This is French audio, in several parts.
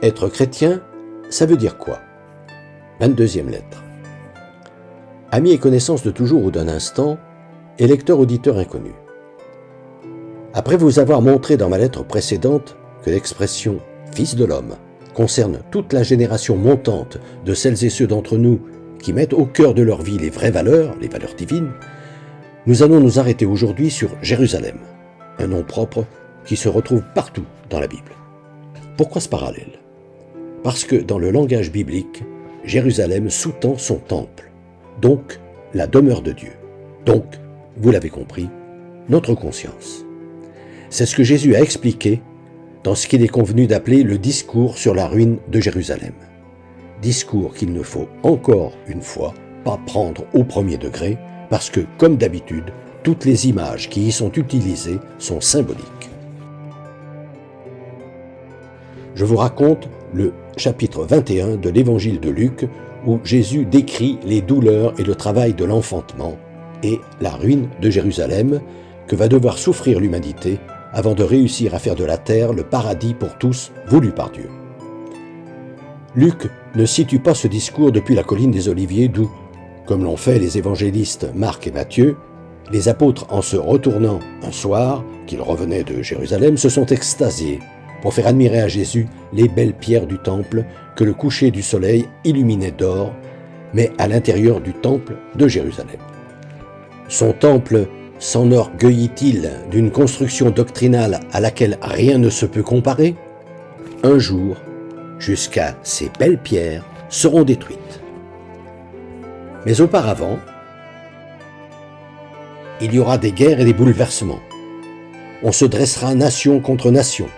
Être chrétien, ça veut dire quoi? 22e lettre. Amis et connaissances de toujours ou d'un instant, et lecteurs auditeurs inconnus. Après vous avoir montré dans ma lettre précédente que l'expression « Fils de l'homme » concerne toute la génération montante de celles et ceux d'entre nous qui mettent au cœur de leur vie les vraies valeurs, les valeurs divines, nous allons nous arrêter aujourd'hui sur Jérusalem, un nom propre qui se retrouve partout dans la Bible. Pourquoi ce parallèle? Parce que dans le langage biblique, Jérusalem sous-tend son temple, donc la demeure de Dieu, donc, vous l'avez compris, notre conscience. C'est ce que Jésus a expliqué dans ce qu'il est convenu d'appeler le discours sur la ruine de Jérusalem. Discours qu'il ne faut encore une fois pas prendre au premier degré parce que, comme d'habitude, toutes les images qui y sont utilisées sont symboliques. Je vous raconte le chapitre 21 de l'évangile de Luc où Jésus décrit les douleurs et le travail de l'enfantement et la ruine de Jérusalem que va devoir souffrir l'humanité avant de réussir à faire de la terre le paradis pour tous voulu par Dieu. Luc ne situe pas ce discours depuis la colline des Oliviers d'où, comme l'ont fait les évangélistes Marc et Matthieu, les apôtres en se retournant un soir, qu'ils revenaient de Jérusalem, se sont extasiés pour faire admirer à Jésus les belles pierres du temple que le coucher du soleil illuminait d'or, mais à l'intérieur du temple de Jérusalem. Son temple s'enorgueillit-il d'une construction doctrinale à laquelle rien ne se peut comparer? Un jour, jusqu'à ces belles pierres seront détruites. Mais auparavant, il y aura des guerres et des bouleversements. On se dressera nation contre nation.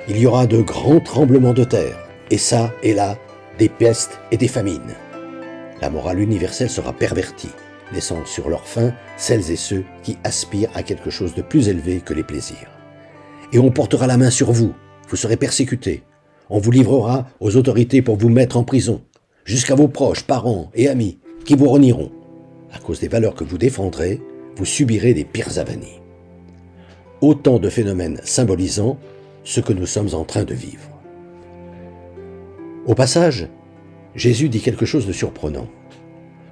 Il y aura de grands tremblements de terre, et ça et là, des pestes et des famines. La morale universelle sera pervertie, laissant sur leur faim celles et ceux qui aspirent à quelque chose de plus élevé que les plaisirs. Et on portera la main sur vous, vous serez persécutés. On vous livrera aux autorités pour vous mettre en prison, jusqu'à vos proches, parents et amis, qui vous renieront. À cause des valeurs que vous défendrez, vous subirez les pires avanies. Autant de phénomènes symbolisant ce que nous sommes en train de vivre. Au passage, Jésus dit quelque chose de surprenant.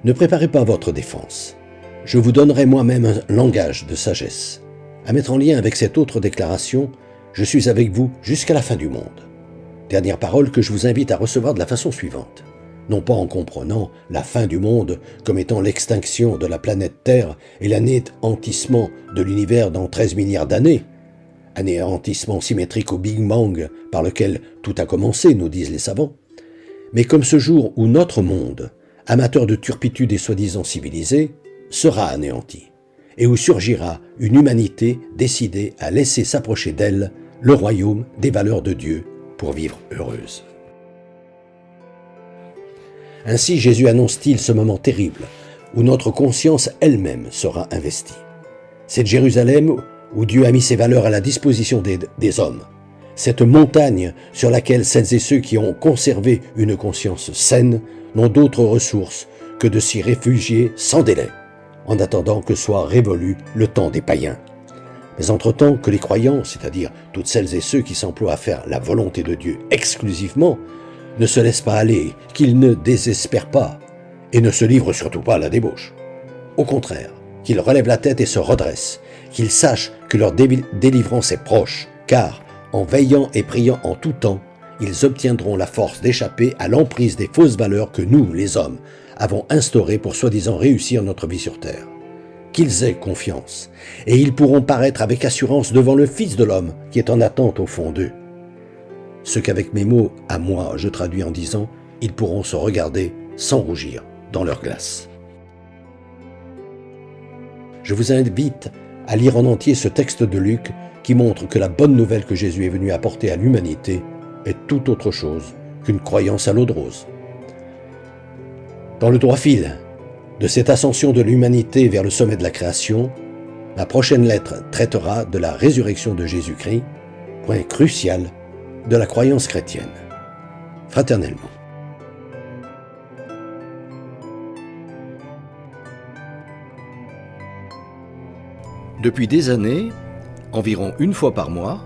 Ne préparez pas votre défense. Je vous donnerai moi-même un langage de sagesse. À mettre en lien avec cette autre déclaration, je suis avec vous jusqu'à la fin du monde. Dernière parole que je vous invite à recevoir de la façon suivante. Non pas en comprenant la fin du monde comme étant l'extinction de la planète Terre et l'anéantissement de l'univers dans 13 milliards d'années, anéantissement symétrique au Big Bang par lequel tout a commencé, nous disent les savants, mais comme ce jour où notre monde, amateur de turpitude et soi-disant civilisé, sera anéanti, et où surgira une humanité décidée à laisser s'approcher d'elle le royaume des valeurs de Dieu pour vivre heureuse. Ainsi Jésus annonce-t-il ce moment terrible où notre conscience elle-même sera investie. Cette Jérusalem où Dieu a mis ses valeurs à la disposition des hommes. Cette montagne sur laquelle celles et ceux qui ont conservé une conscience saine n'ont d'autre ressource que de s'y réfugier sans délai, en attendant que soit révolu le temps des païens. Mais entre-temps que les croyants, c'est-à-dire toutes celles et ceux qui s'emploient à faire la volonté de Dieu exclusivement, ne se laissent pas aller, qu'ils ne désespèrent pas, et ne se livrent surtout pas à la débauche. Au contraire, qu'ils relèvent la tête et se redressent, qu'ils sachent que leur délivrance est proche, car, en veillant et priant en tout temps, ils obtiendront la force d'échapper à l'emprise des fausses valeurs que nous, les hommes, avons instaurées pour soi-disant réussir notre vie sur terre. Qu'ils aient confiance, et ils pourront paraître avec assurance devant le Fils de l'homme qui est en attente au fond d'eux. Ce qu'avec mes mots, à moi, je traduis en disant, ils pourront se regarder sans rougir dans leur glace. Je vous invite à lire en entier ce texte de Luc qui montre que la bonne nouvelle que Jésus est venu apporter à l'humanité est tout autre chose qu'une croyance à l'eau de rose. Dans le droit fil de cette ascension de l'humanité vers le sommet de la création, la prochaine lettre traitera de la résurrection de Jésus-Christ, point crucial de la croyance chrétienne. Fraternellement. Depuis des années, environ une fois par mois,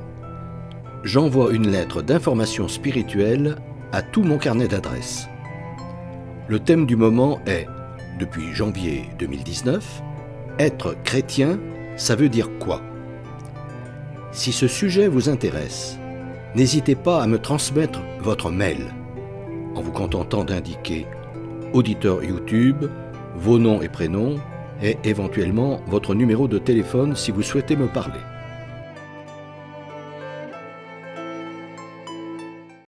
j'envoie une lettre d'information spirituelle à tout mon carnet d'adresses. Le thème du moment est, depuis janvier 2019, être chrétien, ça veut dire quoi? Si ce sujet vous intéresse, n'hésitez pas à me transmettre votre mail en vous contentant d'indiquer auditeur YouTube, vos noms et prénoms et éventuellement votre numéro de téléphone si vous souhaitez me parler.